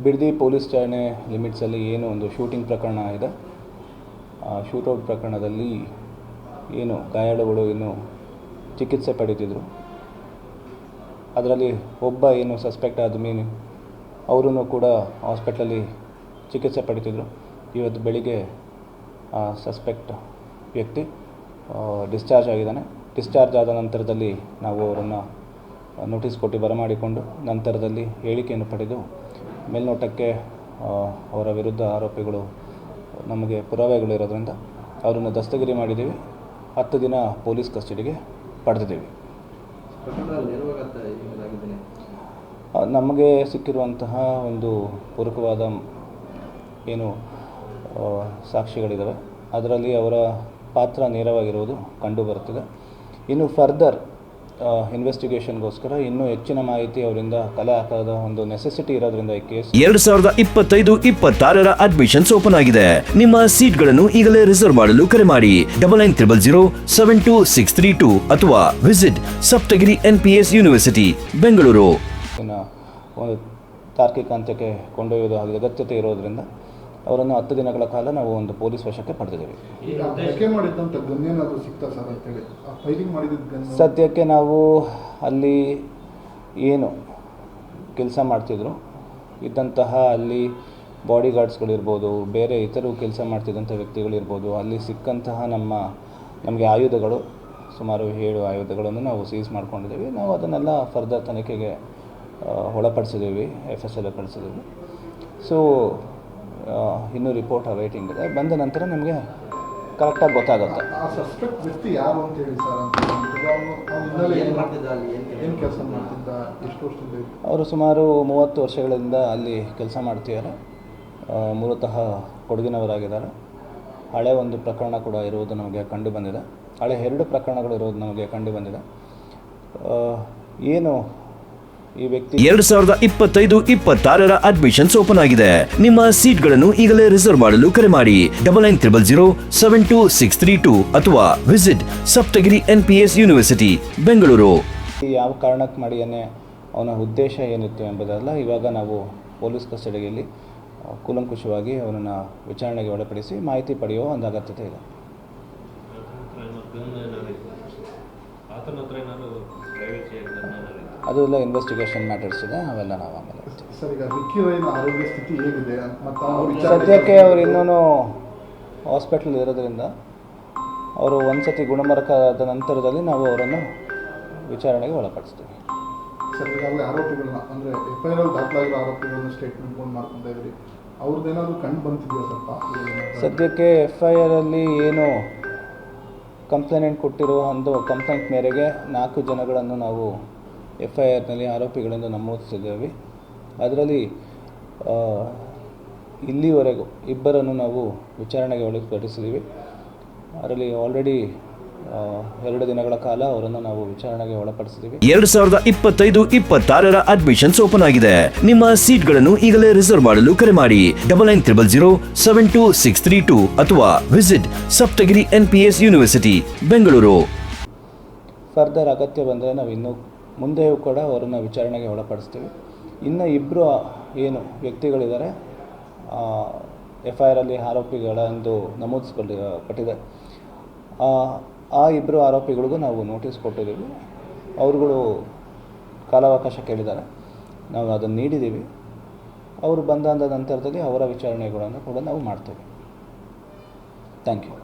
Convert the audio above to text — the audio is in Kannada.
ಬಿಡದಿ ಪೊಲೀಸ್ ಠಾಣೆ ಲಿಮಿಟ್ಸಲ್ಲಿ ಏನು ಒಂದು ಶೂಟಿಂಗ್ ಪ್ರಕರಣ ಇದೆ, ಆ ಶೂಟೌಟ್ ಪ್ರಕರಣದಲ್ಲಿ ಏನು ಗಾಯಾಳುಗಳು ಏನು ಚಿಕಿತ್ಸೆ ಪಡೀತಿದ್ರು, ಅದರಲ್ಲಿ ಒಬ್ಬ ಏನು ಸಸ್ಪೆಕ್ಟ್ ಆದಮೇಲೆ ಅವರೂ ಕೂಡ ಹಾಸ್ಪಿಟ್ಲಲ್ಲಿ ಚಿಕಿತ್ಸೆ ಪಡೀತಿದ್ರು. ಇವತ್ತು ಬೆಳಿಗ್ಗೆ ಆ ಸಸ್ಪೆಕ್ಟ್ ವ್ಯಕ್ತಿ ಡಿಸ್ಚಾರ್ಜ್ ಆಗಿದ್ದಾನೆ. ಡಿಸ್ಚಾರ್ಜ್ ಆದ ನಂತರದಲ್ಲಿ ನಾವು ಅವರನ್ನು ನೋಟಿಸ್ ಕೊಟ್ಟು ಬರಮಾಡಿಕೊಂಡು ನಂತರದಲ್ಲಿ ಹೇಳಿಕೆಯನ್ನು ಪಡೆದು ಮೇಲ್ನೋಟಕ್ಕೆ ಅವರ ವಿರುದ್ಧ ಆರೋಪಿಗಳು ನಮಗೆ ಪುರಾವೆಗಳಿರೋದ್ರಿಂದ ಅವರನ್ನು ದಸ್ತಗಿರಿ ಮಾಡಿದ್ದೀವಿ. 10 ದಿನ ಪೊಲೀಸ್ ಕಸ್ಟಡಿಗೆ ಪಡೆದಿದ್ದೀವಿ. ನಮಗೆ ಸಿಕ್ಕಿರುವಂತಹ ಒಂದು ಪೂರಕವಾದ ಏನು ಸಾಕ್ಷಿಗಳಿದ್ದಾವೆ, ಅದರಲ್ಲಿ ಅವರ ಪಾತ್ರ ನೇರವಾಗಿರುವುದು ಕಂಡು ಬರುತ್ತದೆ. ಇನ್ನು ಫರ್ದರ್ ಇನ್ವೆಸ್ಟಿಗೇಷನ್ಗೋಸ್ಕರ ಇನ್ನೂ ಹೆಚ್ಚಿನ ಮಾಹಿತಿ ಅವರಿಂದ ಕಲೆ ಹಾಕದ ಒಂದು ನೆಸೆಸಿಟಿ ಇರೋದ್ರಿಂದ ಈ ಕೇಸ್ 2025-26 ಅಡ್ಮಿಷನ್ಸ್ ಓಪನ್ ಆಗಿದೆ. ನಿಮ್ಮ ಸೀಟ್ಗಳನ್ನು ಈಗಲೇ ರಿಸರ್ವ್ ಮಾಡಲು ಕರೆ ಮಾಡಿ 9900072632 ಅಥವಾ visit Saptagiri NPS university Bengaluru. ಒಂದು ತಾರ್ಕಿಕ ಅಂತ್ಯಕ್ಕೆ ಕೊಂಡೊಯ್ಯುವುದು ಅಗತ್ಯತೆ ಇರೋದ್ರಿಂದ ಅವರನ್ನು 10 ದಿನಗಳ ಕಾಲ ನಾವು ಒಂದು ಪೊಲೀಸ್ ವಶಕ್ಕೆ ಪಡೆದಿದ್ದೇವೆ. ಸದ್ಯಕ್ಕೆ ನಾವು ಅಲ್ಲಿ ಏನು ಕೆಲಸ ಮಾಡ್ತಿದ್ರು ಇದ್ದಂತಹ ಅಲ್ಲಿ ಬಾಡಿ ಗಾರ್ಡ್ಸ್ಗಳಿರ್ಬೋದು, ಬೇರೆ ಇತರು ಕೆಲಸ ಮಾಡ್ತಿದ್ದಂಥ ವ್ಯಕ್ತಿಗಳಿರ್ಬೋದು, ಅಲ್ಲಿ ಸಿಕ್ಕಂತಹ ನಮಗೆ ಆಯುಧಗಳು ಸುಮಾರು 7 ಆಯುಧಗಳನ್ನು ನಾವು ಸೀಸ್ ಮಾಡ್ಕೊಂಡಿದ್ದೀವಿ. ನಾವು ಅದನ್ನೆಲ್ಲ ಫರ್ದರ್ ತನಿಖೆಗೆ ಒಳಪಡಿಸಿದ್ದೀವಿ, FSL ಕಳಿಸಿದ್ದೀವಿ. ಸೊ ಇನ್ನೂ ರಿಪೋರ್ಟ್ ಅವೈಟಿಂಗ್ ಇದೆ. ಬಂದ ನಂತರ ನಿಮಗೆ ಕರೆಕ್ಟಾಗಿ ಗೊತ್ತಾಗುತ್ತೆ. ಅವರು ಸುಮಾರು 30 ವರ್ಷಗಳಿಂದ ಅಲ್ಲಿ ಕೆಲಸ ಮಾಡ್ತಿದ್ದಾರೆ. ಮೂಲತಃ ಕೊಡಗಿನವರಾಗಿದ್ದಾರೆ. ಹಳೆ ಒಂದು ಪ್ರಕರಣ ಕೂಡ ಇರುವುದು ನಮಗೆ ಕಂಡು ಬಂದಿದೆ. ಹಳೆ 2 ಪ್ರಕರಣಗಳು ಇರೋದು ನಮಗೆ ಕಂಡು ಬಂದಿದೆ. ಏನು ಈ ವ್ಯಕ್ತಿ 2025-26 ಅಡ್ಮಿಷನ್ಸ್ ಓಪನ್ ಆಗಿದೆ. ನಿಮ್ಮ ಸೀಟ್ಗಳನ್ನು ಈಗಲೇ ರಿಸರ್ವ್ ಮಾಡಲು ಕರೆ ಮಾಡಿ 9900072632 ಅಥವಾ visit Saptagiri NPS university Bengaluru. ಯಾವ ಕಾರಣಕ್ಕೆ ಮಾಡಿಯನ್ನೇ ಅವನ ಉದ್ದೇಶ ಏನಿತ್ತು ಎಂಬುದೆಲ್ಲ ಇವಾಗ ನಾವು ಪೊಲೀಸ್ ಕಸ್ಟಡಿಯಲ್ಲಿ ಕೂಲಂಕುಷವಾಗಿ ಅವನನ್ನು ವಿಚಾರಣೆಗೆ ಒಳಪಡಿಸಿ ಮಾಹಿತಿ ಪಡೆಯುವ ಒಂದು ಅಗತ್ಯತೆ ಇದೆ. ಅದೆಲ್ಲ ಇನ್ವೆಸ್ಟಿಗೇಷನ್ ಮ್ಯಾಟರ್ಸ್ ಇದೆ, ಅವೆಲ್ಲ ನಾವು ಆಮೇಲೆ ಸದ್ಯಕ್ಕೆ ಅವರು ಇನ್ನೂ ಹಾಸ್ಪಿಟ್ಲ್ ಇರೋದ್ರಿಂದ ಅವರು ಒಂದು ಸತಿ ಗುಣಮುಖರಾದ ನಂತರದಲ್ಲಿ ನಾವು ಅವರನ್ನು ವಿಚಾರಣೆಗೆ ಒಳಪಡಿಸ್ತೀವಿ. ಆರೋಪಿಗಳನ್ನ ಅಂದರೆ FIR ದಾಖಲಾಗಿರೋ ಆರೋಪಿಗಳನ್ನ ಸ್ಟೇಟ್ಮೆಂಟ್ ಮಾಡ್ತಾ ಇದ್ರಿ, ಅವ್ರದ್ದೇನಾದ್ರು ಕಂಡು ಬಂತಿದೆಯಾ ಸ್ವಲ್ಪ? ಸದ್ಯಕ್ಕೆ FIR ಅಲ್ಲಿ ಏನು ಕಂಪ್ಲೇಂಟ್ ಕೊಟ್ಟಿರೋ ಒಂದು ಕಂಪ್ಲೇಂಟ್ ಮೇರೆಗೆ 4 ಜನಗಳನ್ನು ನಾವು FIRನಲ್ಲಿ ಆರೋಪಿಗಳೆಂದು ನಮೂದಿಸಿದ್ದೇವೆ. ಅದರಲ್ಲಿ ಇಲ್ಲಿವರೆಗೂ 2 ನಾವು ವಿಚಾರಣೆಗೆ ಒಳಪಡಿಸಿದ್ದೀವಿ. ಅದರಲ್ಲಿ ಆಲ್ರೆಡಿ 2 ದಿನಗಳ ಕಾಲ ಅವರನ್ನು ನಾವು ವಿಚಾರಣೆಗೆ ಒಳಪಡಿಸಿದ್ದೀವಿ. 2025-26 ಅಡ್ಮಿಷನ್ಸ್ ಓಪನ್ ಆಗಿದೆ. ನಿಮ್ಮ ಸೀಟ್ಗಳನ್ನು ಈಗಲೇ ರಿಸರ್ವ್ ಮಾಡಲು ಕರೆ ಮಾಡಿ 9900072632 ಅಥವಾ visit Saptagiri NPS university Bengaluru. Further ಅಗತ್ಯ ಬಂದರೆ ನಾವು ಇನ್ನೂ ಮುಂದೆಯೂ ಕೂಡ ಅವರನ್ನು ವಿಚಾರಣೆಗೆ ಒಳಪಡಿಸ್ತೀವಿ. ಇನ್ನು 2 ಏನು ವ್ಯಕ್ತಿಗಳಿದ್ದಾರೆ FIR ಅಲ್ಲಿ ಆರೋಪಿಗಳೆಂದು ನಮೂದಿಸಲ್ಪಟ್ಟಿದೆ. ಆ 2 ಆರೋಪಿಗಳಿಗೂ ನಾವು ನೋಟಿಸ್ ಕೊಟ್ಟಿದ್ದೀವಿ. ಅವರುಗಳು ಕಾಲಾವಕಾಶ ಕೇಳಿದ್ದಾರೆ, ನಾವು ಅದನ್ನು ನೀಡಿದ್ದೀವಿ. ಅವರು ಬಂದಾದ ನಂತರದಲ್ಲಿ ಅವರ ವಿಚಾರಣೆಗಳನ್ನು ಕೂಡ ನಾವು ಮಾಡ್ತೇವೆ. Thank you.